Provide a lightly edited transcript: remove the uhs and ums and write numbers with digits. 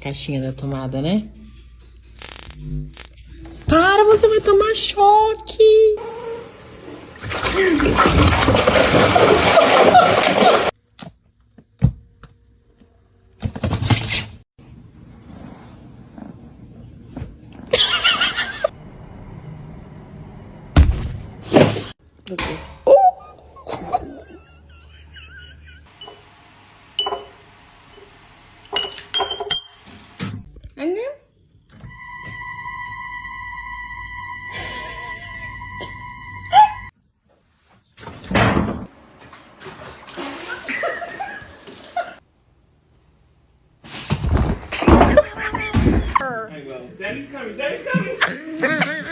caixinha da tomada, né? Para, você vai tomar choque! Annem? Daddy's coming, Daddy's coming!